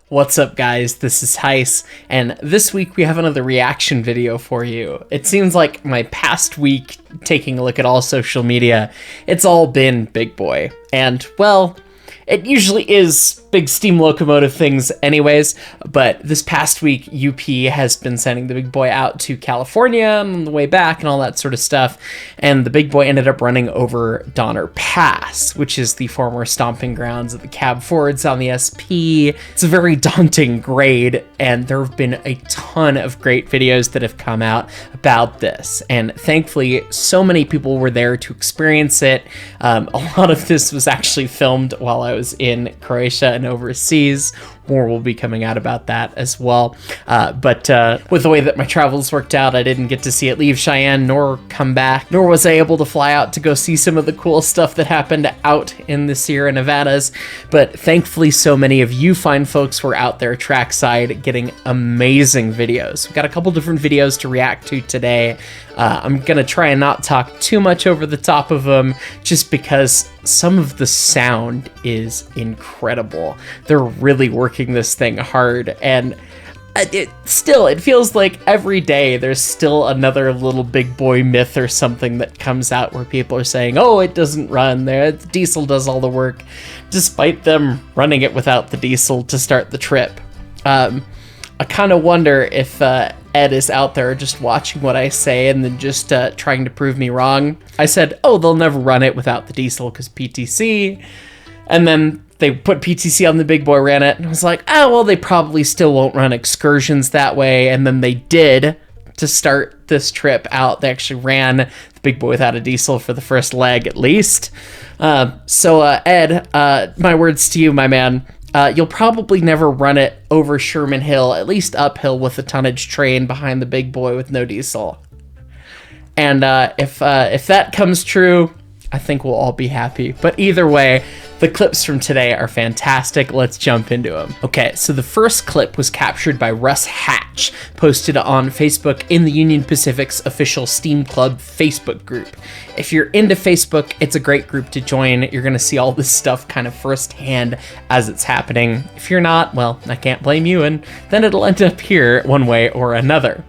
What's up, guys? This is Hyce, and this week we have another reaction video for you. It seems like my past week, taking a look at all social media, it's all been Big Boy. And, well, it usually is big steam locomotive things anyways, but this past week, UP has been sending the Big Boy out to California on the way back and all that sort of stuff, and the Big Boy ended up running over Donner Pass, which is the former stomping grounds of the Cab Fords on the SP. It's a very daunting grade, and there have been a ton of great videos that have come out about this, and thankfully, so many people were there to experience it. A lot of this was actually filmed while I was in Croatia and overseas. More will be coming out about that as well. But with the way that my travels worked out, I didn't get to see it leave Cheyenne nor come back, nor was I able to fly out to go see some of the cool stuff that happened out in the Sierra Nevadas. But thankfully, so many of you fine folks were out there trackside getting amazing videos. We've got a couple different videos to react to today. I'm gonna try and not talk too much over the top of them, just because some of the sound is incredible. They're really working this thing hard, and it feels like every day there's still another little Big Boy myth or something that comes out where people are saying, oh, it doesn't run there, the diesel does all the work, despite them running it without the diesel to start the trip. I kind of wonder if Ed is out there just watching what I say and then just trying to prove me wrong. I said, oh, they'll never run it without the diesel because PTC. And then they put PTC on the Big Boy, ran it, and I was like, oh, well, they probably still won't run excursions that way. And then they did to start this trip out. They actually ran the Big Boy without a diesel for the first leg, at least. So Ed, my words to you, my man. You'll probably never run it over Sherman Hill, at least uphill with a tonnage train behind the Big Boy with no diesel. And if that comes true, I think we'll all be happy. But either way, the clips from today are fantastic. Let's jump into them. Okay, so the first clip was captured by Russ Hatch, posted on Facebook in the Union Pacific's official Steam Club Facebook group. If you're into Facebook, it's a great group to join. You're gonna see all this stuff kind of firsthand as it's happening. If you're not, well, I can't blame you, and then it'll end up here one way or another.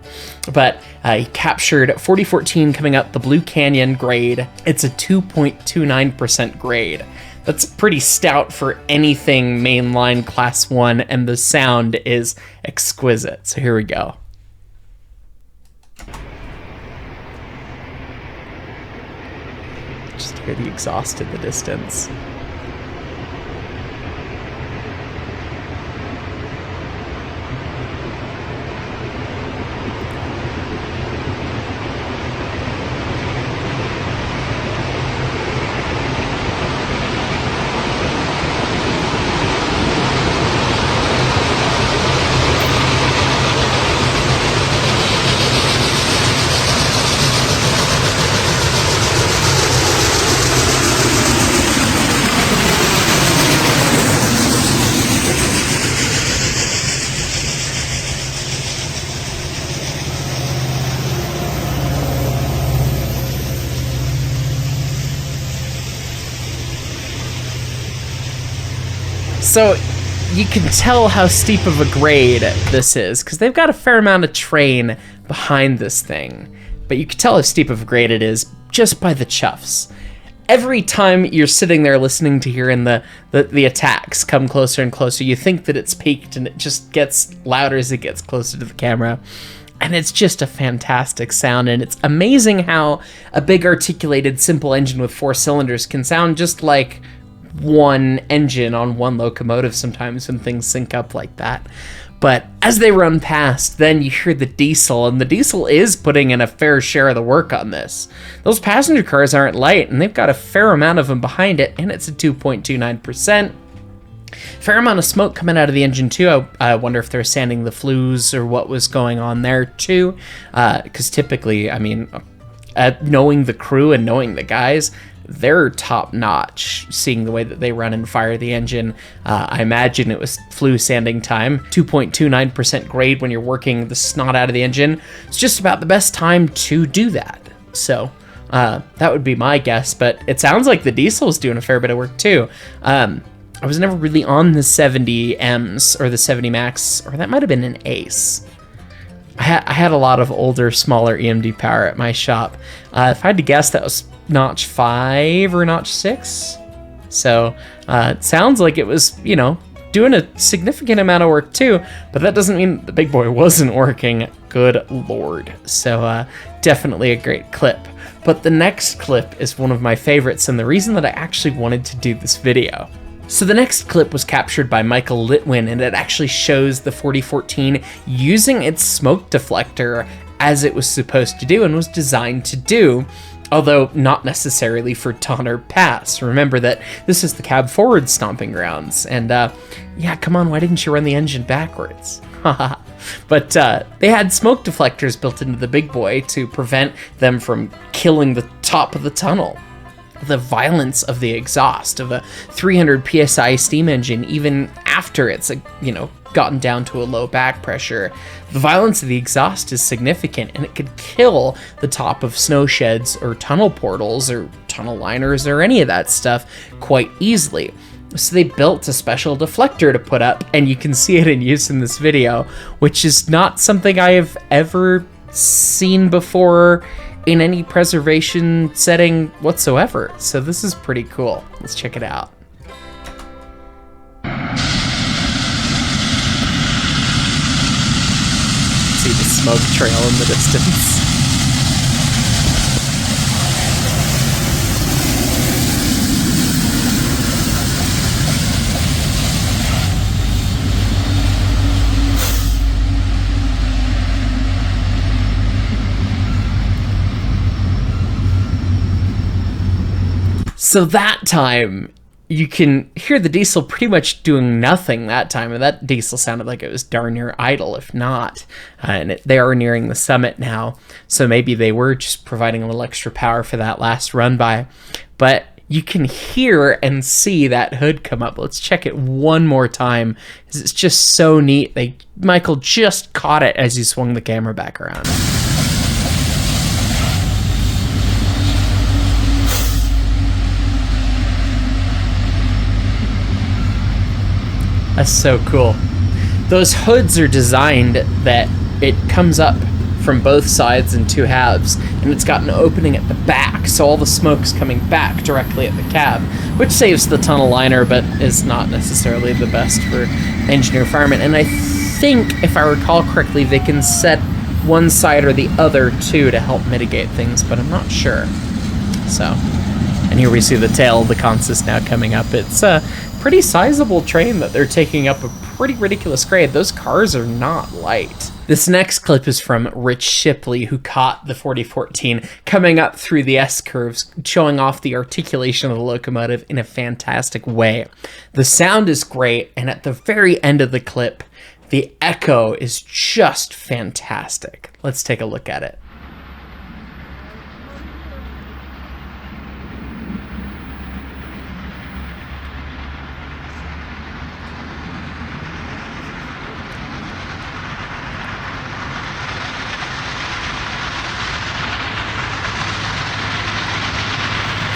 But he captured 4014 coming up the Blue Canon grade. It's a 2.29% grade. That's pretty stout for anything mainline class 1, and the sound is exquisite. So here we go. Just hear the exhaust in the distance. So you can tell how steep of a grade this is, because they've got a fair amount of train behind this thing. But you can tell how steep of a grade it is just by the chuffs. Every time you're sitting there listening to hearing the attacks come closer and closer, you think that it's peaked, and it just gets louder as it gets closer to the camera. And it's just a fantastic sound, and it's amazing how a big articulated simple engine with 4 cylinders can sound just like one engine on one locomotive sometimes when things sync up like that. But as they run past, then you hear the diesel, and the diesel is putting in a fair share of the work on this. Those passenger cars aren't light, and they've got a fair amount of them behind it, and it's a 2.29%. Fair amount of smoke coming out of the engine too. I wonder if they're sanding the flues or what was going on there too, because typically, I mean, knowing the crew and knowing the guys, they're top notch, seeing the way that they run and fire the engine. I imagine it was flue sanding time. 2.29% grade when you're working the snot out of the engine. It's just about the best time to do that. So that would be my guess, but it sounds like the diesel is doing a fair bit of work too. I was never really on the 70Ms or the 70 Max, or that might have been an Ace. I had a lot of older, smaller EMD power at my shop. If I had to guess, that was notch 5 or notch 6. So it sounds like it was, you know, doing a significant amount of work too, but that doesn't mean the big boy wasn't working. Good lord. So definitely a great clip. But the next clip is one of my favorites, and the reason that I actually wanted to do this video. So the next clip was captured by Michael Litwin, and it actually shows the 4014 using its smoke deflector as it was supposed to do and was designed to do, although not necessarily for Donner Pass. Remember that this is the cab forward stomping grounds, and yeah, come on, why didn't you run the engine backwards? But they had smoke deflectors built into the big boy to prevent them from killing the top of the tunnel. The violence of the exhaust of a 300 psi steam engine, even after it's gotten down to a low back pressure, the violence of the exhaust is significant, and it could kill the top of snow sheds or tunnel portals or tunnel liners or any of that stuff quite easily. So they built a special deflector to put up, and you can see it in use in this video, which is not something I have ever seen before in any preservation setting whatsoever. So this is pretty cool. Let's check it out. See the smoke trail in the distance. So that time, you can hear the diesel pretty much doing nothing that time, and that diesel sounded like it was darn near idle, if not. And they are nearing the summit now, so maybe they were just providing a little extra power for that last run by. But you can hear and see that hood come up. Let's check it one more time, because it's just so neat. Michael just caught it as he swung the camera back around. That's so cool. Those hoods are designed that it comes up from both sides in two halves, and it's got an opening at the back, so all the smoke's coming back directly at the cab, which saves the tunnel liner, but is not necessarily the best for engineer firemen. And I think, if I recall correctly, they can set one side or the other too to help mitigate things, but I'm not sure. So, and here we see the tail of the consist now coming up. It's a pretty sizable train that they're taking up a pretty ridiculous grade. Those cars are not light. This next clip is from Rich Shipley, who caught the 4014 coming up through the S-curves, showing off the articulation of the locomotive in a fantastic way. The sound is great, and at the very end of the clip, the echo is just fantastic. Let's take a look at it.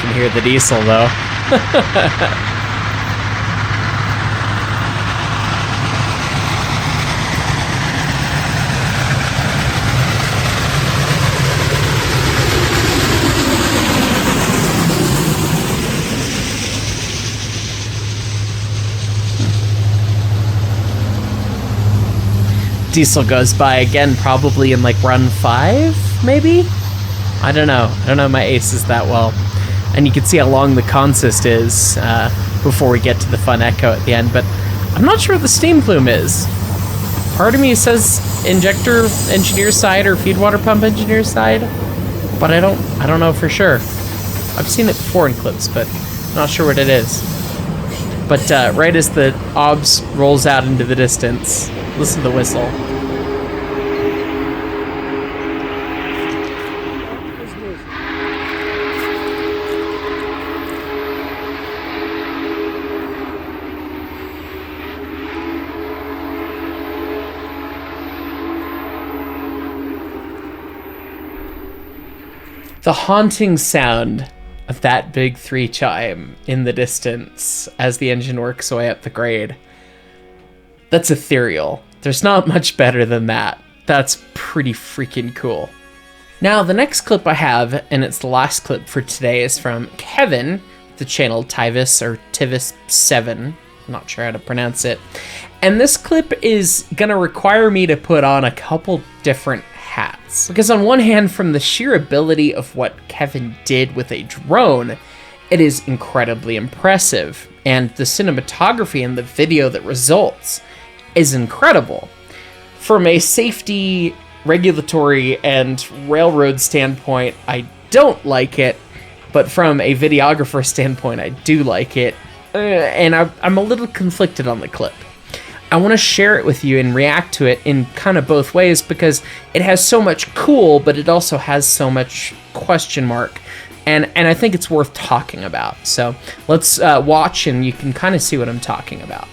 You can hear the diesel though. Diesel goes by again, probably in like run 5, maybe? I don't know my aces that well. And you can see how long the consist is before we get to the fun echo at the end, but I'm not sure what the steam plume is. Part of me says injector engineer side or feed water pump engineer side, but I don't know for sure. I've seen it before in clips, but I'm not sure what it is. But right as the OBS rolls out into the distance, listen to the whistle. The haunting sound of that big 3 chime in the distance as the engine works away up the grade. That's ethereal. There's not much better than that. That's pretty freaking cool. Now, the next clip I have, and it's the last clip for today, is from Kevin, the channel Tyvis or Tivis7. Not sure how to pronounce it. And this clip is gonna require me to put on a couple different hats. Because on one hand, from the sheer ability of what Kevin did with a drone, it is incredibly impressive. And the cinematography and the video that results is incredible. From a safety, regulatory, and railroad standpoint, I don't like it. But from a videographer standpoint, I do like it. And I'm a little conflicted on the clip. I want to share it with you and react to it in kind of both ways because it has so much cool, but it also has so much question mark. And I think it's worth talking about. So let's watch and you can kind of see what I'm talking about.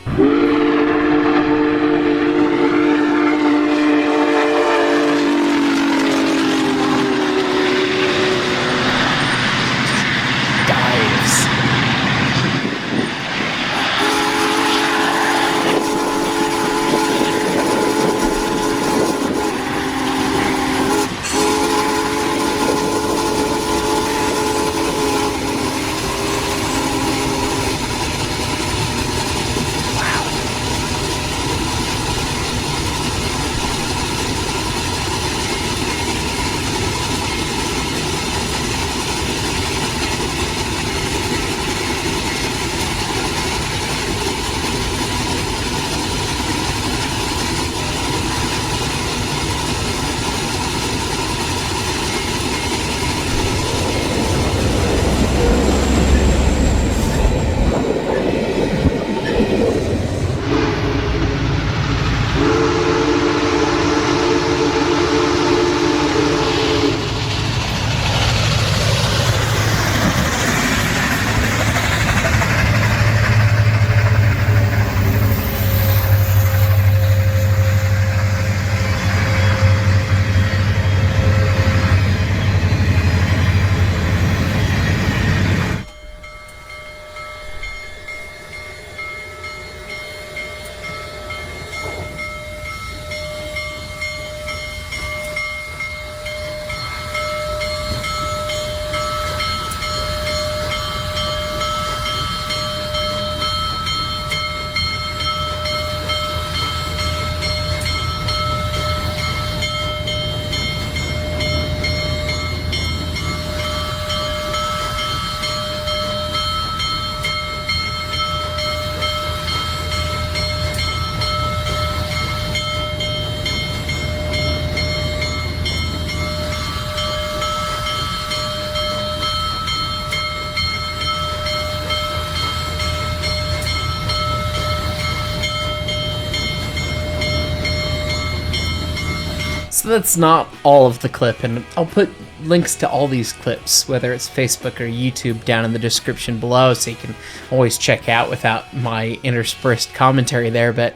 So that's not all of the clip, and I'll put links to all these clips, whether it's Facebook or YouTube, down in the description below, so you can always check out without my interspersed commentary there. But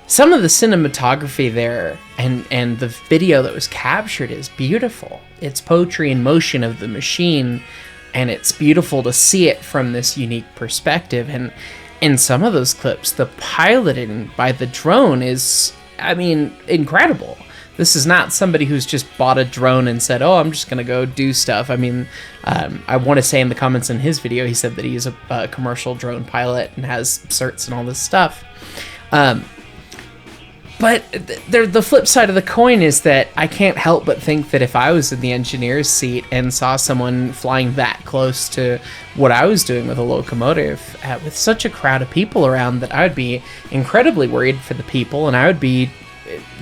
some of the cinematography there and the video that was captured is beautiful. It's poetry in motion of the machine, and it's beautiful to see it from this unique perspective. And in some of those clips, the piloting by the drone is, I mean, incredible. This is not somebody who's just bought a drone and said, oh, I'm just going to go do stuff. I mean, I want to say in the comments in his video, he said that he's a commercial drone pilot and has certs and all this stuff. But the flip side of the coin is that I can't help but think that if I was in the engineer's seat and saw someone flying that close to what I was doing with a locomotive, with such a crowd of people around, that I would be incredibly worried for the people, and I would be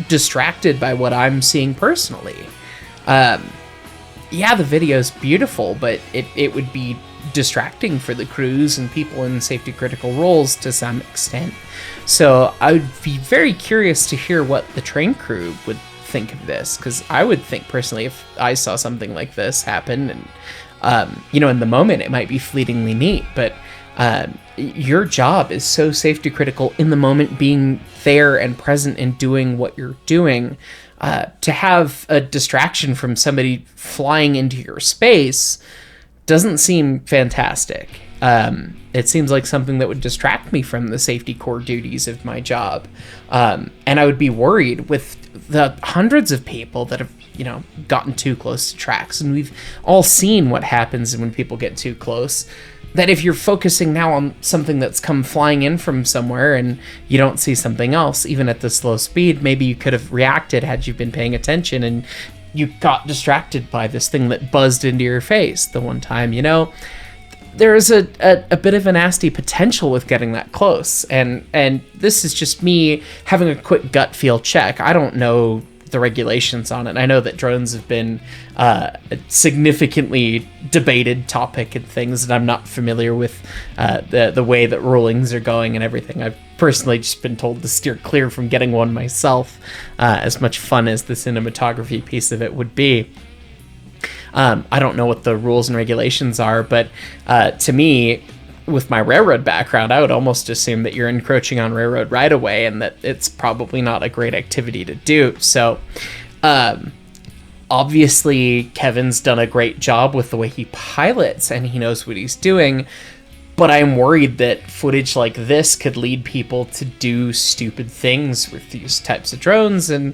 distracted by what I'm seeing personally. Yeah, the video's beautiful, but it would be distracting for the crews and people in safety critical roles to some extent. So I would be very curious to hear what the train crew would think of this, because I would think personally, if I saw something like this happen, and you know, in the moment it might be fleetingly neat, but your job is so safety critical in the moment, being there and present and doing what you're doing. To have a distraction from somebody flying into your space doesn't seem fantastic. It seems like something that would distract me from the safety core duties of my job. And I would be worried with the hundreds of people that have, gotten too close to tracks. And we've all seen what happens when people get too close. That if you're focusing now on something that's come flying in from somewhere and you don't see something else, even at this low speed, maybe you could have reacted had you been paying attention, and you got distracted by this thing that buzzed into your face the one time, There is a bit of a nasty potential with getting that close. And this is just me having a quick gut feel check. I don't know the regulations on it. I know that drones have been a significantly debated topic and things, and I'm not familiar with the way that rulings are going and everything. I've personally just been told to steer clear from getting one myself, as much fun as the cinematography piece of it would be. I don't know what the rules and regulations are, but to me, with my railroad background, I would almost assume that you're encroaching on railroad right away and that it's probably not a great activity to do. So, obviously, Kevin's done a great job with the way he pilots and he knows what he's doing, but I'm worried that footage like this could lead people to do stupid things with these types of drones and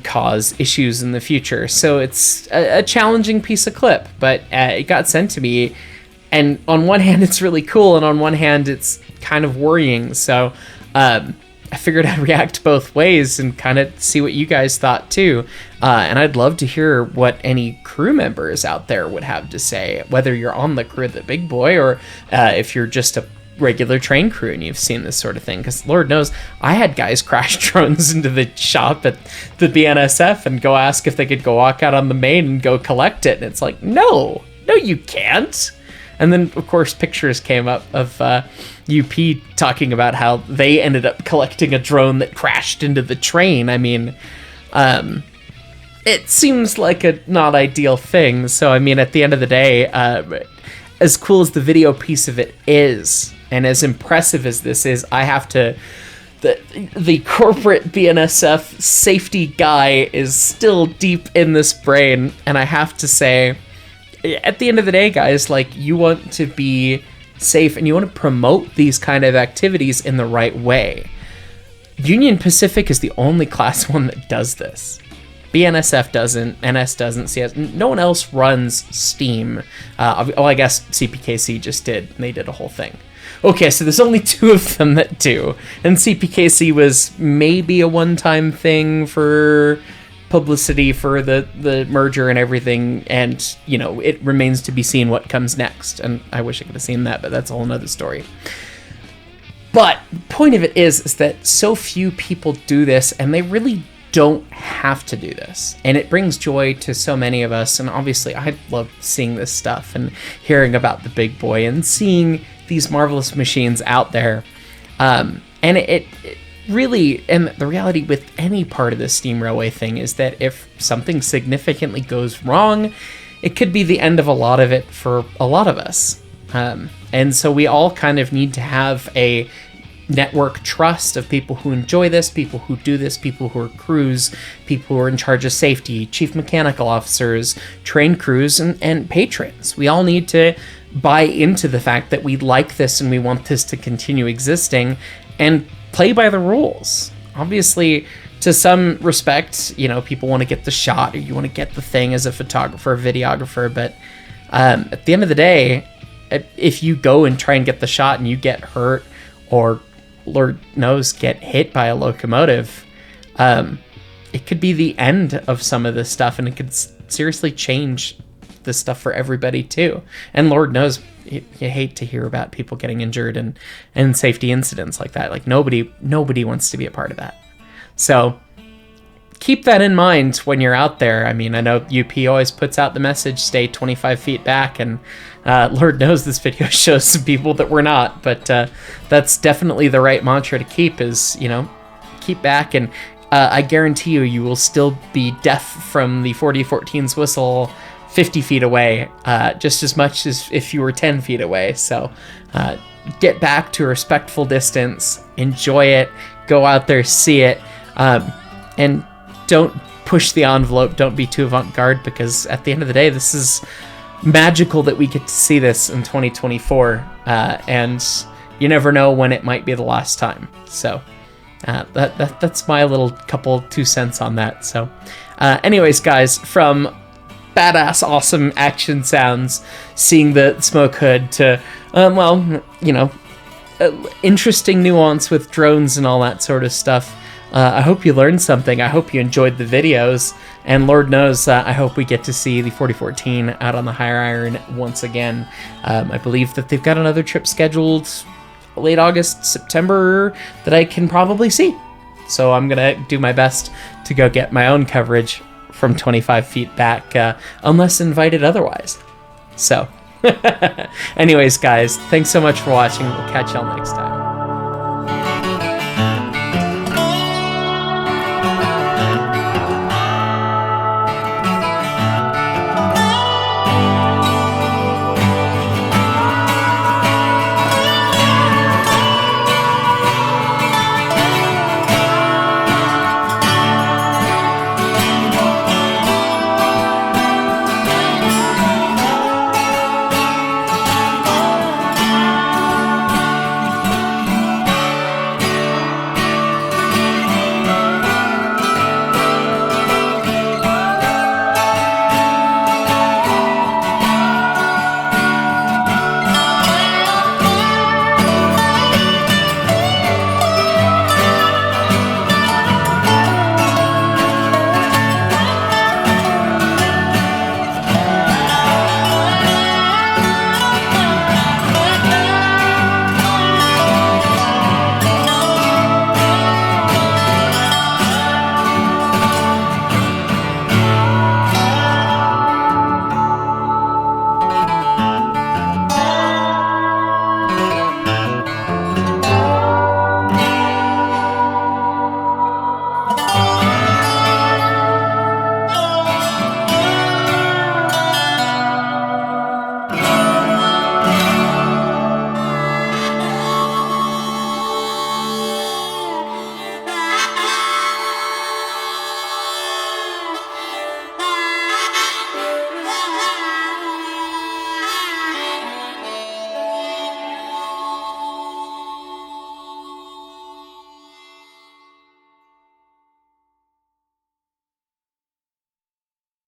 cause issues in the future. So it's a challenging piece of clip, but it got sent to me. And on one hand, it's really cool, and on one hand, it's kind of worrying. So I figured I'd react both ways and kind of see what you guys thought too. And I'd love to hear what any crew members out there would have to say, whether you're on the crew of the big boy or if you're just a regular train crew and you've seen this sort of thing. Because Lord knows, I had guys crash drones into the shop at the BNSF and go ask if they could go walk out on the main and go collect it. And it's like, no, you can't. And then, of course, pictures came up of UP talking about how they ended up collecting a drone that crashed into the train. I mean, it seems like a not ideal thing. So, I mean, at the end of the day, as cool as the video piece of it is, and as impressive as this is, I have to... The corporate BNSF safety guy is still deep in this brain, and I have to say... At the end of the day, guys, like, you want to be safe and you want to promote these kind of activities in the right way. Union Pacific is the only Class 1 that does this. BNSF doesn't, NS doesn't, CS, no one else runs Steam. I guess CPKC just did, and they did a whole thing. Okay, so there's only 2 of them that do, and CPKC was maybe a one-time thing for publicity for the merger and everything, and it remains to be seen what comes next, and I wish I could have seen that, but that's a whole nother story. But the point of it is that so few people do this, and they really don't have to do this, and it brings joy to so many of us. And obviously I love seeing this stuff and hearing about the big boy and seeing these marvelous machines out there, and it really, and the reality with any part of the steam railway thing is that if something significantly goes wrong, it could be the end of a lot of it for a lot of us. And so we all kind of need to have a network trust of people who enjoy this, people who do this, people who are crews, people who are in charge of safety, chief mechanical officers, train crews, and patrons. We all need to buy into the fact that we like this and we want this to continue existing and play by the rules. Obviously, to some respect, people want to get the shot or you want to get the thing as a photographer or videographer, but at the end of the day, if you go and try and get the shot and you get hurt or, Lord knows, get hit by a locomotive, it could be the end of some of this stuff, and it could seriously change this stuff for everybody too. And Lord knows, you hate to hear about people getting injured and safety incidents like that. Like nobody wants to be a part of that. So keep that in mind when you're out there. I mean, I know UP always puts out the message, stay 25 feet back, and Lord knows this video shows some people that we're not, but that's definitely the right mantra to keep is, keep back. And I guarantee you will still be deaf from the 4014's whistle 50 feet away, just as much as if you were 10 feet away. So get back to a respectful distance, enjoy it, go out there, see it, and don't push the envelope, don't be too avant-garde, because at the end of the day, this is magical that we get to see this in 2024, and you never know when it might be the last time. So that's my little couple 2 cents on that. So anyways, guys, from badass awesome action sounds, seeing the smoke hood, to well, you know, interesting nuance with drones and all that sort of stuff. I hope you learned something. I hope you enjoyed the videos, and Lord knows, I hope we get to see the 4014 out on the higher iron once again. I believe that they've got another trip scheduled late August, September that I can probably see. So I'm gonna do my best to go get my own coverage from 25 feet back, unless invited otherwise. So anyways, guys, thanks so much for watching. We'll catch y'all next time.